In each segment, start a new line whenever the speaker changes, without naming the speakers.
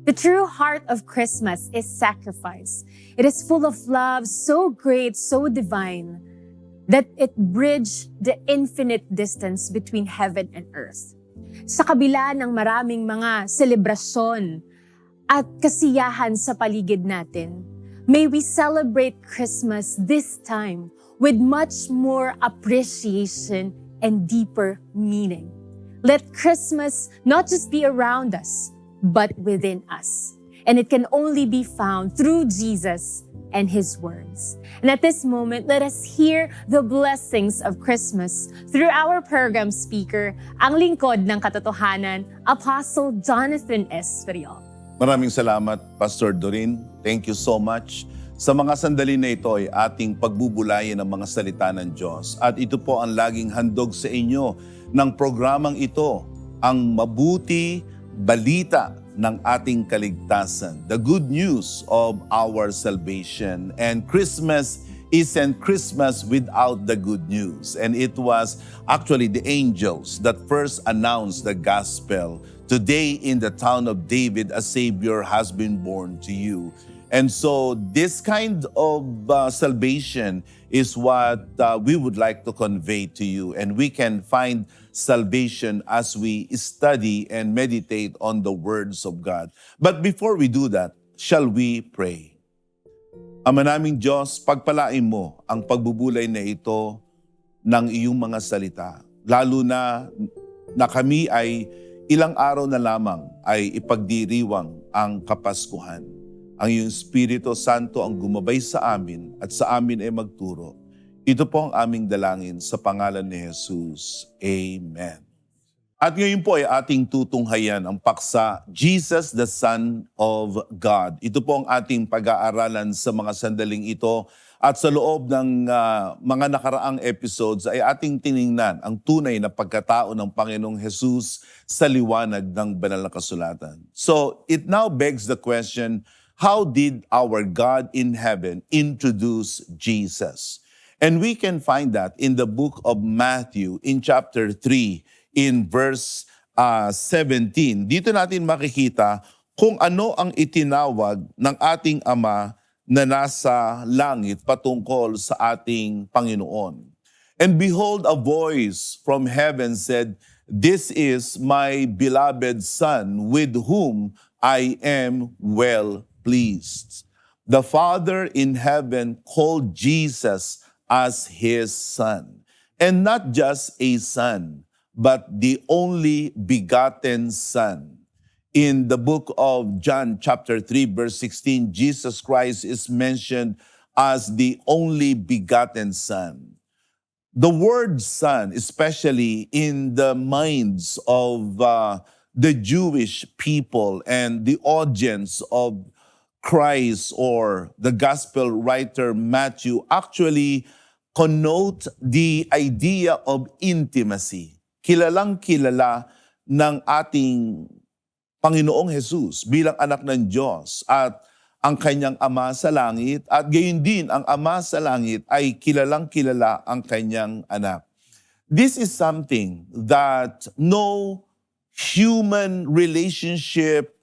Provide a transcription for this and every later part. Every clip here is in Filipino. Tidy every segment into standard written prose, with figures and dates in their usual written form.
The true heart of Christmas is sacrifice. It is full of love, so great, so divine, that it bridged the infinite distance between heaven and earth. Sa kabila ng maraming mga selebrasyon at kasiyahan sa paligid natin, may we celebrate Christmas this time with much more appreciation and deeper meaning. Let Christmas not just be around us, but within us. And it can only be found through Jesus and His words. And at this moment, let us hear the blessings of Christmas through our program speaker, ang lingkod ng katotohanan, Apostle Jonathan S. Ferial.
Maraming salamat, Pastor Doreen. Thank you so much. Sa mga sandali na ito ay ating pagbubulayan ng mga salita ng Diyos. At ito po ang laging handog sa inyo ng programang ito, ang mabuti balita ng ating kaligtasan, the good news of our salvation. And Christmas isn't Christmas without the good news. And it was actually the angels that first announced the gospel. Today in the town of David, a Savior has been born to you. And so this kind of salvation is what we would like to convey to you. And we can find salvation as we study and meditate on the words of God. But before we do that, shall we pray? Ama naming Diyos, pagpalain mo ang pagbubulay na ito ng iyong mga salita. Lalo na kami ay ilang araw na lamang ay ipagdiriwang ang Kapaskuhan. Ang iyong Espiritu Santo ang gumabay sa amin at sa amin ay magturo. Ito po ang aming dalangin sa pangalan ni Jesus. Amen. At ngayon po ay ating tutunghayan ang paksa, Jesus the Son of God. Ito po ang ating pag-aaralan sa mga sandaling ito. At sa loob ng mga nakaraang episodes ay ating tiningnan ang tunay na pagkatao ng Panginoong Jesus sa liwanag ng banal na kasulatan. So it now begs the question, how did our God in heaven introduce Jesus? And we can find that in the book of Matthew in chapter 3 in verse 17. Dito natin makikita kung ano ang itinawag ng ating Ama na nasa langit patungkol sa ating Panginoon. And behold, a voice from heaven said, "This is my beloved Son with whom I am well pleased." The Father in heaven called Jesus as His Son. And not just a Son, but the only begotten Son. In the book of John chapter 3 verse 16, Jesus Christ is mentioned as the only begotten Son. The word Son, especially in the minds of the Jewish people and the audience of Christ or the gospel writer Matthew, actually connote the idea of intimacy. Kilalang kilala ng ating Panginoong Jesus bilang anak ng Diyos at ang kanyang Ama sa langit, at gayon din ang Ama sa langit ay kilalang kilala ang kanyang anak. This is something that no human relationship,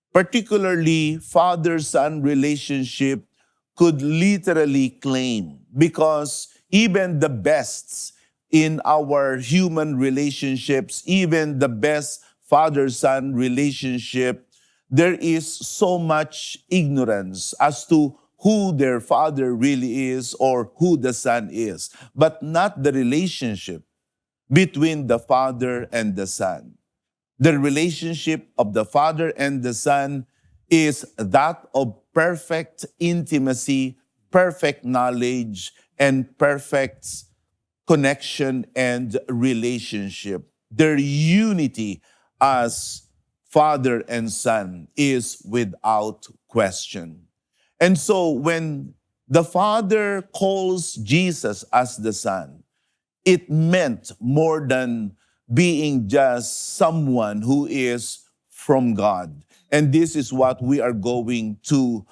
particularly father-son relationship, could literally claim, because even the best in our human relationships, even the best father-son relationship, there is so much ignorance as to who their father really is or who the son is, but not the relationship between the father and the son. The relationship of the father and the son is that of perfect intimacy, perfect knowledge, and perfect connection and relationship. Their unity as Father and Son is without question. And so when the Father calls Jesus as the Son, it meant more than being just someone who is from God. And this is what we are going to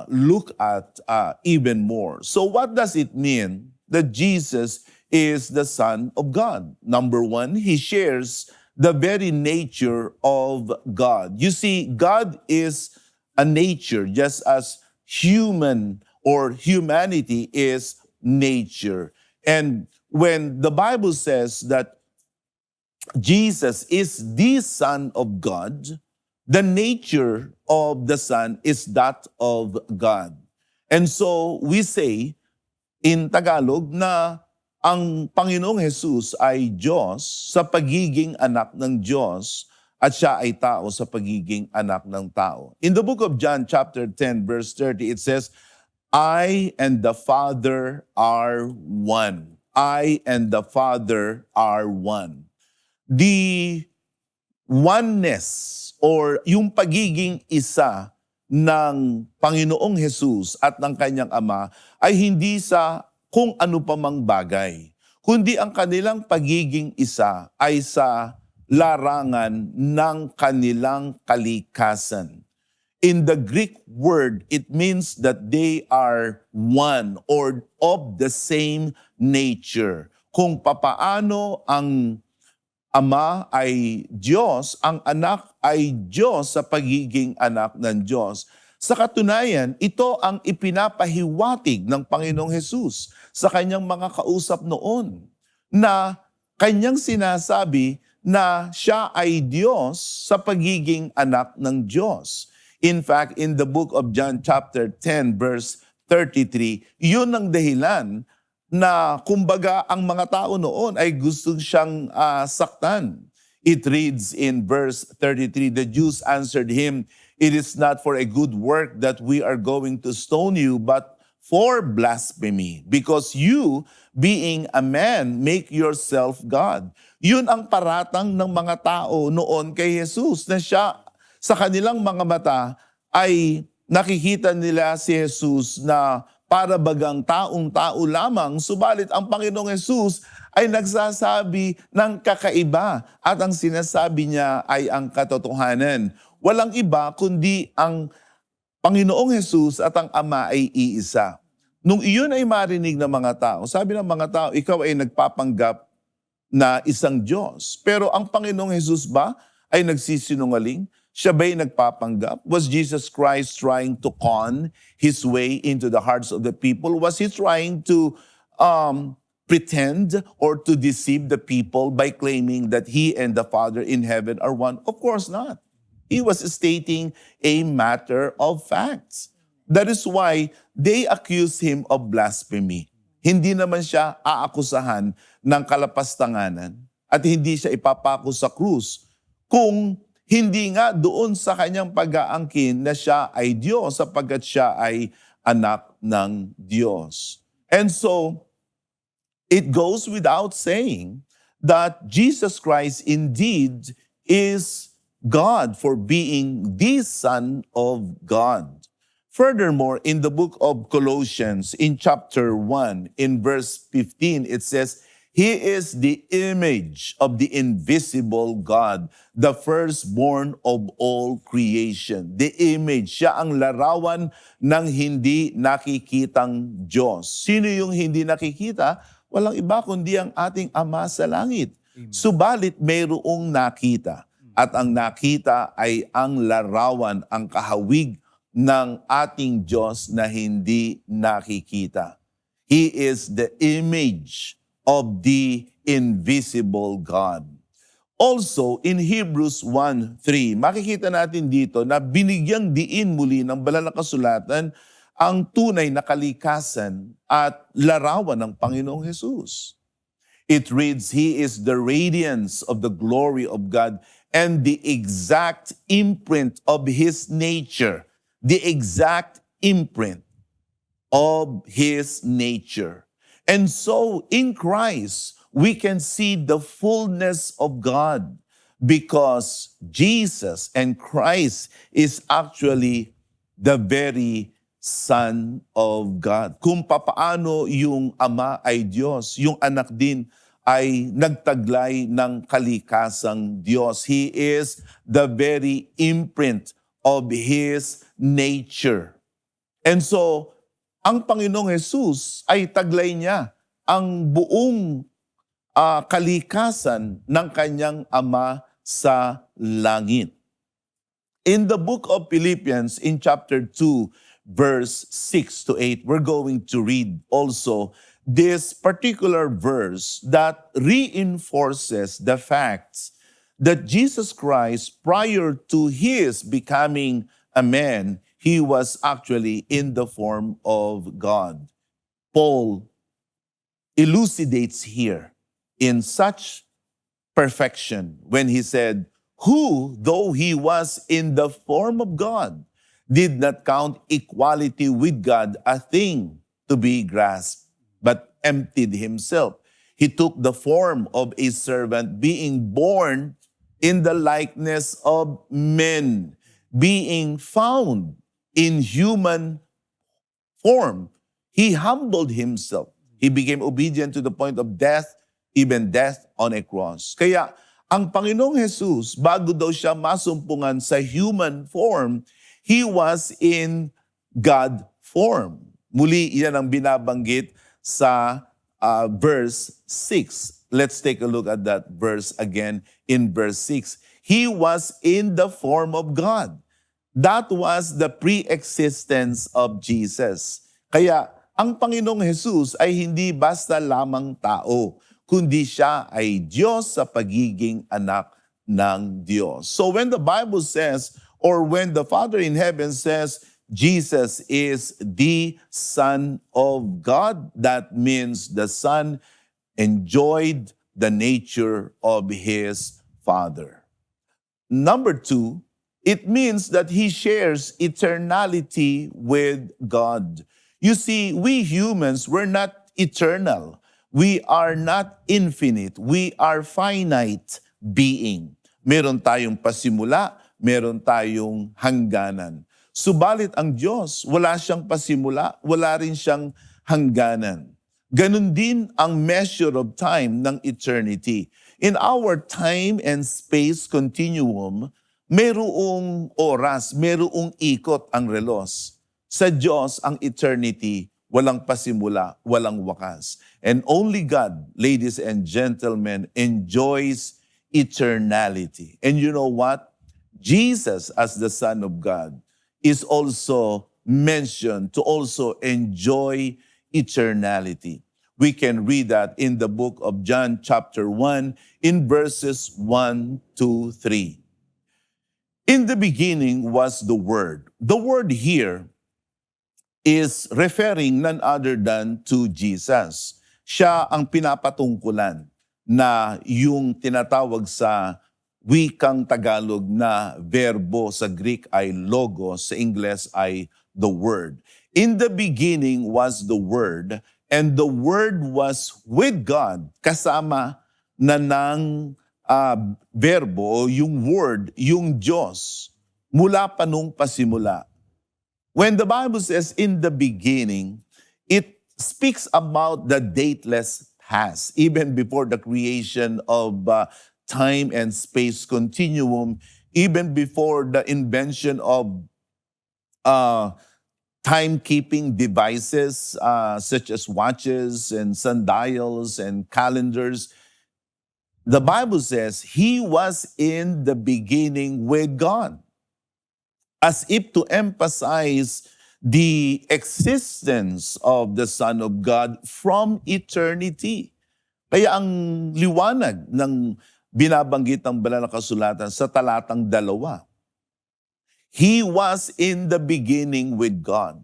look at even more. So what does it mean that Jesus is the Son of God? Number one, He shares the very nature of God. You see, God is a nature just as human or humanity is nature. And when the Bible says that Jesus is the Son of God, the nature of the Son is that of God. And so we say in Tagalog na ang Panginoong Jesus ay Diyos sa pagiging anak ng Diyos at siya ay tao sa pagiging anak ng tao. In the book of John chapter 10 verse 30 it says, I and the Father are one. I and the Father are one. The oneness or yung pagiging isa ng Panginoong Jesus at ng kanyang Ama ay hindi sa kung ano pa mang bagay, kundi ang kanilang pagiging isa ay sa larangan ng kanilang kalikasan. In the Greek word, it means that they are one or of the same nature. Kung papaano ang Ama ay Diyos, ang anak ay Diyos sa pagiging anak ng Diyos. Sa katunayan, ito ang ipinapahiwatig ng Panginoong Hesus sa kanyang mga kausap noon na kanyang sinasabi na siya ay Diyos sa pagiging anak ng Diyos. In fact, in the book of John chapter 10 verse 33, yun ang dahilan na kumbaga ang mga tao noon ay gusto siyang saktan. It reads in verse 33, the Jews answered him, it is not for a good work that we are going to stone you, but for blasphemy, because you, being a man, make yourself God. Yun ang paratang ng mga tao noon kay Jesus, na siya sa kanilang mga mata ay nakikita nila si Jesus na para bagang taong-tao lamang, subalit ang Panginoong Hesus ay nagsasabi ng kakaiba at ang sinasabi niya ay ang katotohanan. Walang iba kundi ang Panginoong Hesus at ang Ama ay iisa. Nung iyon ay marinig ng mga tao, sabi ng mga tao, ikaw ay nagpapanggap na isang Diyos. Pero ang Panginoong Hesus ba ay nagsisinungaling? Siya ba'y nagpapanggap? Was Jesus Christ trying to con His way into the hearts of the people? Was He trying to pretend or to deceive the people by claiming that He and the Father in heaven are one? Of course not. He was stating a matter of facts. That is why they accused Him of blasphemy. Hindi naman siya aakusahan ng kalapastanganan at hindi siya ipapako sa krus kung hindi nga doon sa kanyang pag-aangkin na siya ay Diyos sapagkat siya ay anak ng Diyos. And so, it goes without saying that Jesus Christ indeed is God for being the Son of God. Furthermore, in the book of Colossians, in chapter 1, in verse 15, it says, He is the image of the invisible God, the firstborn of all creation. The image, siya ang larawan ng hindi nakikitang Diyos. Sino yung hindi nakikita? Walang iba kundi ang ating Ama sa langit. Subalit mayroong nakita. At ang nakita ay ang larawan, ang kahawig ng ating Diyos na hindi nakikita. He is the image of the invisible God. Also, in Hebrews 1:3, makikita natin dito na binigyang diin muli ng banal na kasulatan ang tunay na kalikasan at larawan ng Panginoong Hesus. It reads, He is the radiance of the glory of God and the exact imprint of His nature. The exact imprint of His nature. And so, in Christ, we can see the fullness of God because Jesus and Christ is actually the very Son of God. Kung papaano yung Ama ay Diyos, yung anak din ay nagtaglay ng kalikasang Diyos. He is the very imprint of His nature. And so, ang Panginoong Hesus ay taglay niya ang buong kalikasan ng kanyang Ama sa langit. In the book of Philippians, in chapter 2, verse 6 to 8, we're going to read also this particular verse that reinforces the fact that Jesus Christ, prior to his becoming a man, he was actually in the form of God. Paul elucidates here in such perfection when he said, who, though he was in the form of God, did not count equality with God a thing to be grasped, but emptied himself. He took the form of a servant, being born in the likeness of men, being found in human form. He humbled himself. He became obedient to the point of death, even death on a cross. Kaya ang Panginoong Jesus, bago daw siya masumpungan sa human form, he was in God form. Muli, yan ang binabanggit sa verse 6. Let's take a look at that verse again in verse 6. He was in the form of God. That was the pre-existence of Jesus. Kaya ang Panginoong Jesus ay hindi basta lamang tao, kundi siya ay Diyos sa pagiging anak ng Diyos. So when the Bible says, or when the Father in heaven says, Jesus is the Son of God, that means the Son enjoyed the nature of his Father. Number 2, it means that he shares eternality with God. You see, we humans, we're not eternal. We are not infinite. We are finite being. Meron tayong pasimula, meron tayong hangganan. Subalit ang Diyos, wala siyang pasimula, wala rin siyang hangganan. Ganun din ang measure of time ng eternity. In our time and space continuum, merong oras, merong ikot ang relos. Sa Diyos, ang eternity, walang pasimula, walang wakas. And only God, ladies and gentlemen, enjoys eternality. And you know what? Jesus, as the Son of God, is also mentioned to also enjoy eternality. We can read that in the book of John chapter 1 in verses 1 to 3. In the beginning was the Word. The word here is referring none other than to Jesus. Siya ang pinapatungkulan na yung tinatawag sa wikang Tagalog na verbo, sa Greek ay logos, sa Ingles ay the Word. In the beginning was the Word, and the Word was with God, kasama na ng verbo, yung Word, yung Diyos, mula pa nung pasimula. When the Bible says in the beginning, it speaks about the dateless past, even before the creation of time and space continuum, even before the invention of timekeeping devices such as watches and sundials and calendars. The Bible says he was in the beginning with God, as if to emphasize the existence of the Son of God from eternity. Kaya ang liwanag ng binabanggit ng banal na kasulatan sa talatang 2, he was in the beginning with God.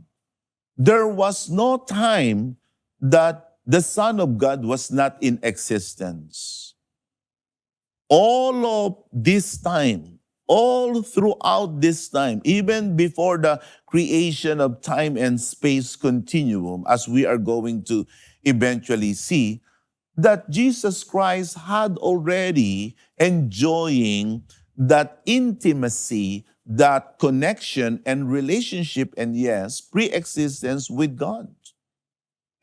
There was no time that the Son of God was not in existence. All of this time, all throughout this time, even before the creation of time and space continuum, as we are going to eventually see, that Jesus Christ had already enjoying that intimacy, that connection and relationship, and yes, pre-existence with God.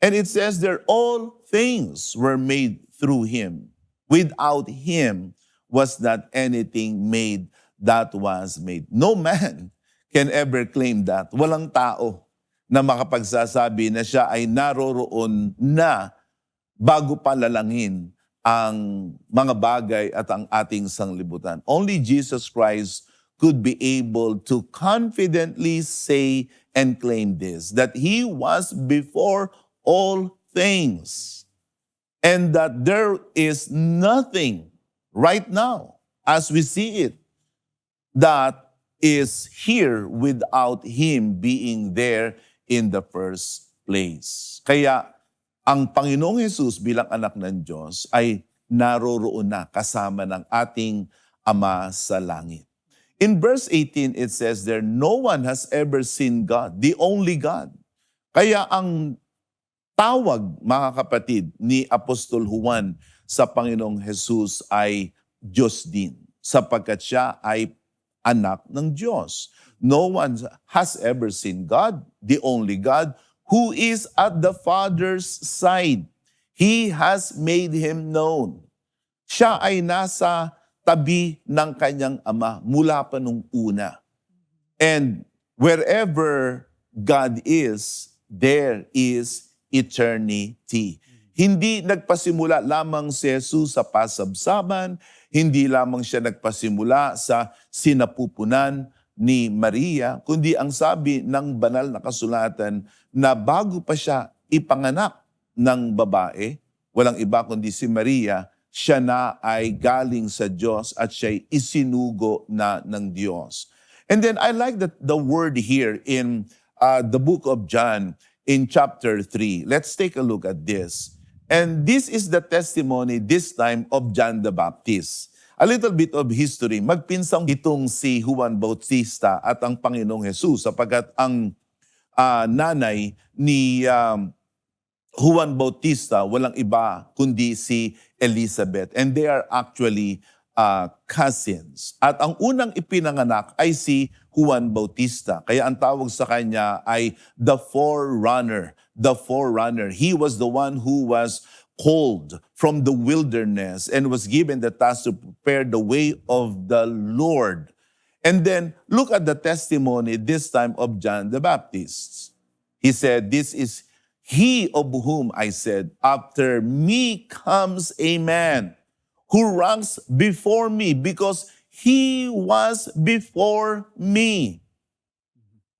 And it says there all things were made through him. Without him was not anything made that was made. No man can ever claim that. Walang tao na makapagsasabi na siya ay naroroon na bago pa lalangin ang mga bagay at ang ating sanglibutan. Only Jesus Christ could be able to confidently say and claim this, that He was before all things, and that there is nothing right now, as we see it, that is here without Him being there in the first place. Kaya ang Panginoong Hesus bilang anak ng Diyos ay naroroon na kasama ng ating Ama sa langit. In verse 18, it says there, no one has ever seen God, the only God. Kaya ang tawag, mga kapatid, ni Apostol Juan sa Panginoong Hesus ay Diyos din, sapagkat siya ay anak ng Diyos. No one has ever seen God, the only God, who is at the Father's side. He has made Him known. Siya ay nasa tabi ng kanyang Ama mula pa nung una. And wherever God is, there is eternity. Hindi nagpasimula lamang si Jesus sa pasabsaban, hindi lamang siya nagpasimula sa sinapupunan ni Maria, kundi ang sabi ng banal na kasulatan na bago pa siya ipanganak ng babae, walang iba kundi si Maria, siya na ay galing sa Diyos at siya'y isinugo na ng Diyos. And then I like the word here in the book of John in chapter 3. Let's take a look at this. And this is the testimony this time of John the Baptist. A little bit of history. Magpinsang itong si Juan Bautista at ang Panginoong Jesus sapagkat ang nanay ni Juan Bautista, walang iba kundi si Elizabeth. And they are actually cousins. At ang unang ipinanganak ay si Juan Bautista. Kaya ang tawag sa kanya ay the forerunner. The forerunner. He was the one who was called from the wilderness and was given the task to prepare the way of the Lord. And then look at the testimony this time of John the Baptist. He said, this is He of whom I said, after me comes a man who ranks before me because He was before me.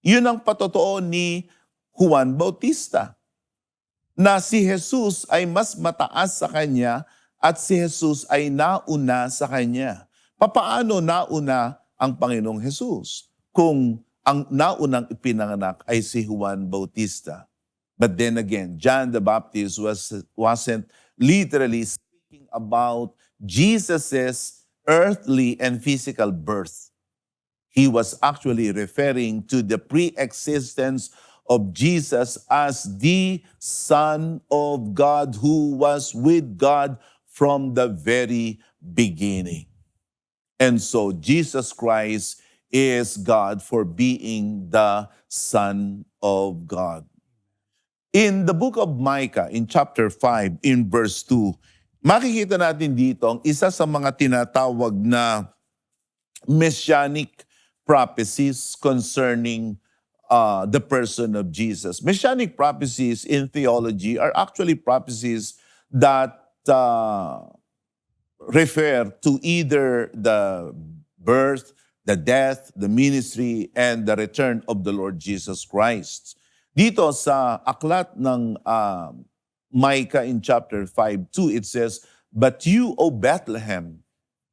Yun ang patotoo ni Juan Bautista, na si Jesus ay mas mataas sa kanya at si Jesus ay nauna sa kanya. Papaano nauna ang Panginoong Jesus kung ang naunang ipinanganak ay si Juan Bautista? But then again, John the Baptist wasn't literally speaking about Jesus's earthly and physical birth. He was actually referring to the pre-existence of Jesus as the Son of God who was with God from the very beginning. And so Jesus Christ is God for being the Son of God. In the book of Micah, in chapter 5, in verse 2, makikita natin dito ang isa sa mga tinatawag na messianic prophecies concerning the person of Jesus. Messianic prophecies in theology are actually prophecies that refer to either the birth, the death, the ministry, and the return of the Lord Jesus Christ. Dito sa aklat ng Micah in chapter 5:2, it says, but you, O Bethlehem,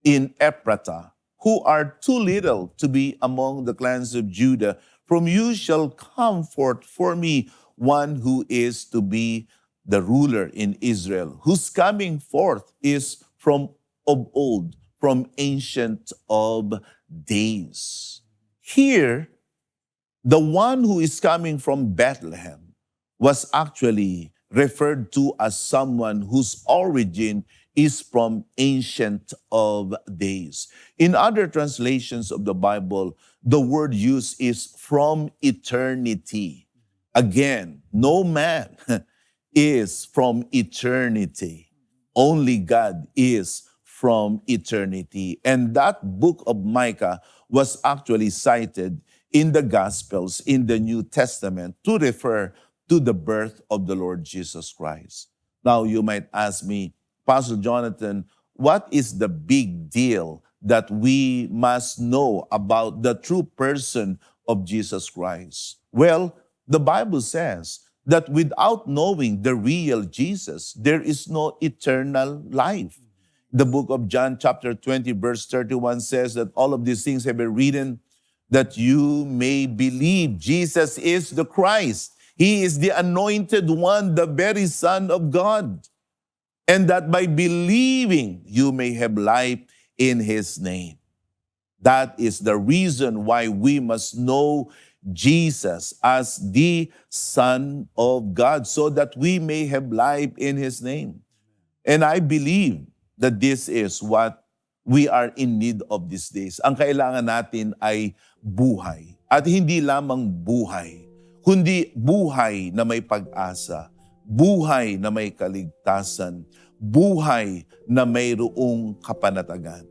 in Ephratah, who are too little to be among the clans of Judah, from you shall come forth for me one who is to be the ruler in Israel, whose coming forth is from of old, from ancient of days. Here, the one who is coming from Bethlehem was actually referred to as someone whose origin is from ancient of days. In other translations of the Bible, the word used is from eternity. Again, no man is from eternity. Only God is from eternity. And that book of Micah was actually cited in the Gospels, in the New Testament, to refer to the birth of the Lord Jesus Christ. Now, you might ask me, Pastor Jonathan, what is the big deal that we must know about the true person of Jesus Christ? Well, the Bible says that without knowing the real Jesus, there is no eternal life. The book of John chapter 20 verse 31 says that all of these things have been written that you may believe Jesus is the Christ. He is the anointed one, the very Son of God. And that by believing, you may have life in His name. That is the reason why we must know Jesus as the Son of God, so that we may have life in His name. And I believe that this is what we are in need of these days. Ang kailangan natin ay buhay. At hindi lamang buhay, kundi buhay na may pag-asa, buhay na may kaligtasan, buhay na mayroong kapanatagan.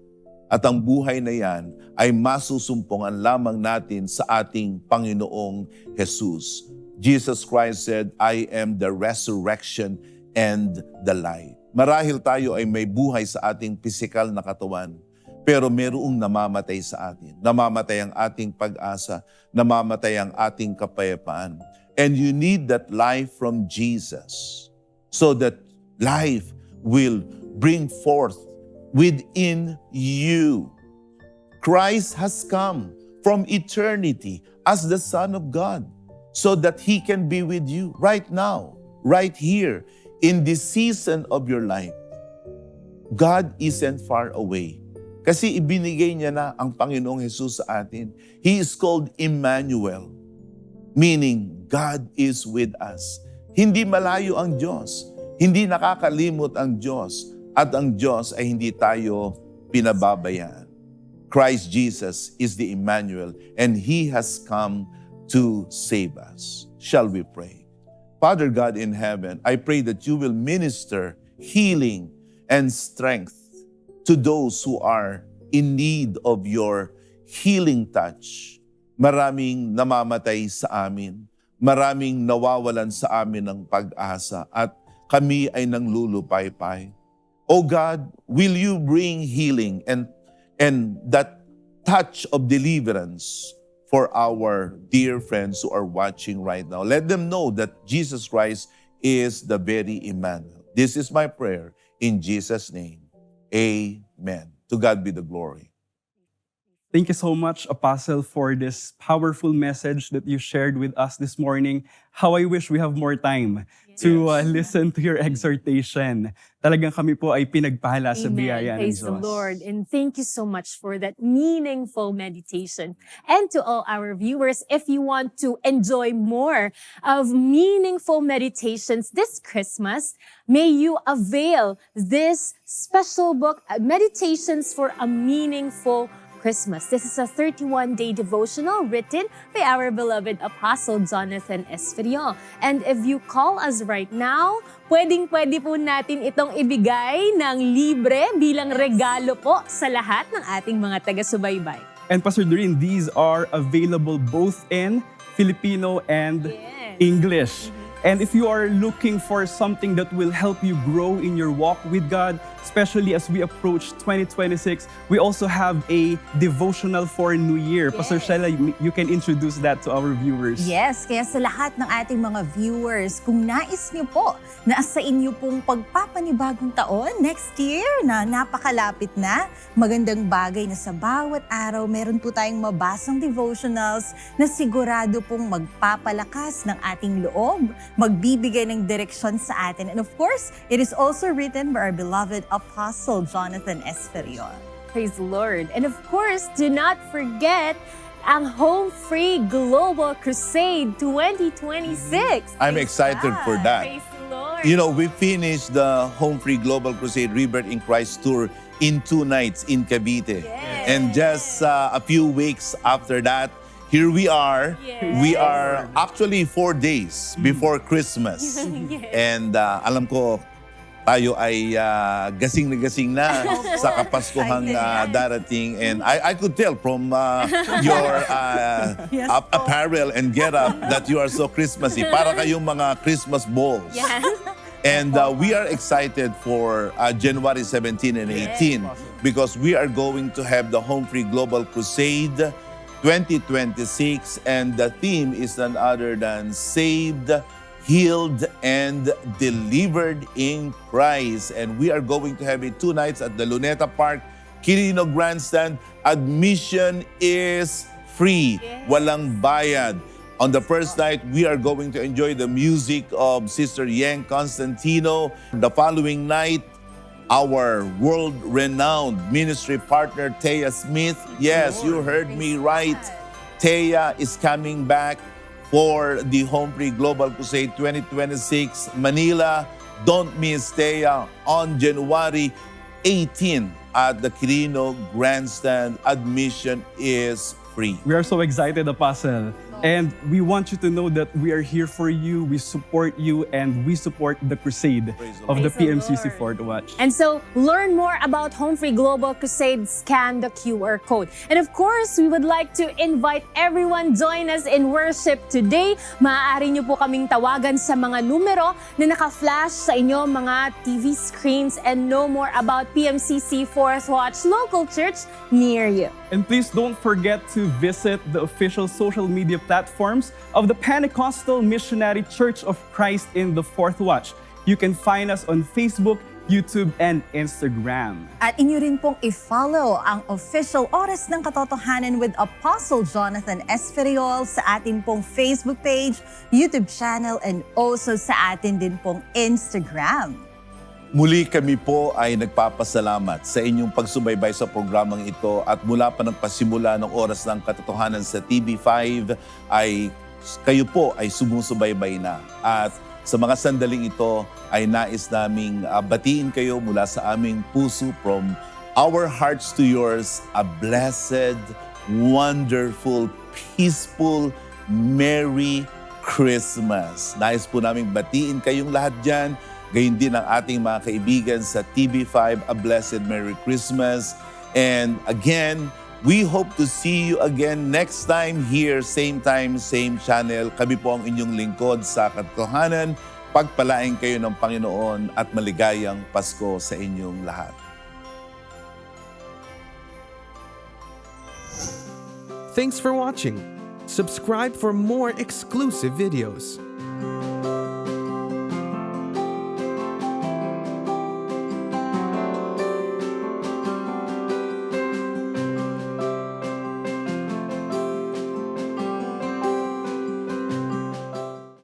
At ang buhay na yan ay masusumpungan lamang natin sa ating Panginoong Jesus. Jesus Christ said, I am the resurrection and the life. Marahil tayo ay may buhay sa ating pisikal na katawan, pero mayroong namamatay sa atin. Namamatay ang ating pag-asa, namamatay ang ating kapayapaan. And you need that life from Jesus, so that life will bring forth within you. Christ has come from eternity as the Son of God, so that He can be with you right now, right here, in this season of your life. God isn't far away. Kasi ibinigay niya na ang Panginoong Jesus sa atin. He is called Emmanuel, meaning God is with us. Hindi malayo ang Diyos. Hindi nakakalimot ang Diyos. At ang Diyos ay hindi tayo pinababayaan. Christ Jesus is the Emmanuel, and He has come to save us. Shall we pray? Father God in heaven, I pray that you will minister healing and strength to those who are in need of your healing touch. Maraming namamatay sa amin. Maraming nawawalan sa amin ng pag-asa at kami ay nanglulupaypay. Oh God, will you bring healing and that touch of deliverance for our dear friends who are watching right now. Let them know that Jesus Christ is the very Emmanuel. This is my prayer in Jesus' name. Amen. To God be the glory.
Thank you so much, Apostle, for this powerful message that you shared with us this morning. How I wish we have more time to listen to your exhortation. Talagang kami po ay pinagpala sa biyaya ng
Praise
Diyos.
the Lord. And thank you so much for that meaningful meditation. And to all our viewers, if you want to enjoy more of meaningful meditations this Christmas, may you avail this special book, Meditations for a Meaningful Christmas. This is a 31-day devotional written by our beloved Apostle Jonathan Esferion. And if you call us right now, pwedeng-pwede po natin itong ibigay ng libre bilang regalo po sa lahat ng ating mga taga-subaybay.
And Pastor Doreen, these are available both in Filipino and English. And if you are looking for something that will help you grow in your walk with God, especially as we approach 2026, we also have a devotional for New Year. Pastor Sheila, you can introduce that to our viewers.
Yes, kaya sa lahat ng ating mga viewers, kung nais niyo po na sa inyo pong pagpapanibagong taon next year na napakalapit na, magandang bagay na sa bawat araw, meron po tayong mabasang devotionals na sigurado pong magpapalakas ng ating loob, magbibigay ng direksyon sa atin. And of course, it is also written by our beloved Apostle Jonathan Esferion.
Praise the Lord. And of course, do not forget ang Home Free Global Crusade 2026.
I'm excited for that.
Praise the Lord.
You know, we finished the Home Free Global Crusade Rebirth in Christ Tour in 2 nights in Cavite. And just a few weeks after that, here we are. We are actually 4 days before Christmas. And alam ko, tayo ay gasing na sa Kapaskuhang darating. And I could tell from your apparel and get-up that you are so Christmassy. Para kayong mga Christmas balls. And we are excited for January 17 and 18 because we are going to have the Home Free Global Crusade 2026, and the theme is none other than Saved, Healed, and Delivered in Christ. And we are going to have it 2 nights at the Luneta Park, Quirino Grandstand. Admission is free, walang bayad. On the first night, we are going to enjoy the music of Sister Yang Constantino. The following night, our world-renowned ministry partner, Taya Smith. Yes, you heard me right. Taya is coming back for the Home Free Global Crusade 2026 Manila. Don't miss Taya on January 18 at the Quirino Grandstand. Admission is free.
We are so excited, Apostle. And we want you to know that we are here for you, we support you, and we support the crusade of the
Praise the
PMCC
Lord.
Fourth Watch.
And so, learn more about Home Free Global Crusade, scan the QR code. And of course, we would like to invite everyone join us in worship today. Maaari niyo po kaming tawagan sa mga numero na naka-flash sa inyong mga TV screens and know more about PMCC Fourth Watch local church near you.
And please don't forget to visit the official social media platforms of the Pentecostal Missionary Church of Christ in the Fourth Watch. You can find us on Facebook, YouTube, and Instagram.
At inyo rin pong i-follow ang official Oras ng Katotohanan with Apostle Jonathan Esferiol sa atin pong Facebook page, YouTube channel, and also sa atin din pong Instagram.
Muli kami po ay nagpapasalamat sa inyong pagsubaybay sa programang ito, at mula pa ng pasimula ng Oras ng Katotohanan sa TV5 ay kayo po ay sumusubaybay na. At sa mga sandaling ito ay nais naming batiin kayo mula sa aming puso, from our hearts to yours, a blessed, wonderful, peaceful, Merry Christmas. Nais po naming batiin kayong lahat dyan. Gayon din ang ating mga kaibigan sa TV5, a blessed Merry Christmas. And again, we hope to see you again next time here, same time, same channel. Kami po ang inyong lingkod sa Katotohanan. Pagpalain kayo ng Panginoon at maligayang Pasko sa inyong lahat.
Thanks for watching. Subscribe for more exclusive videos.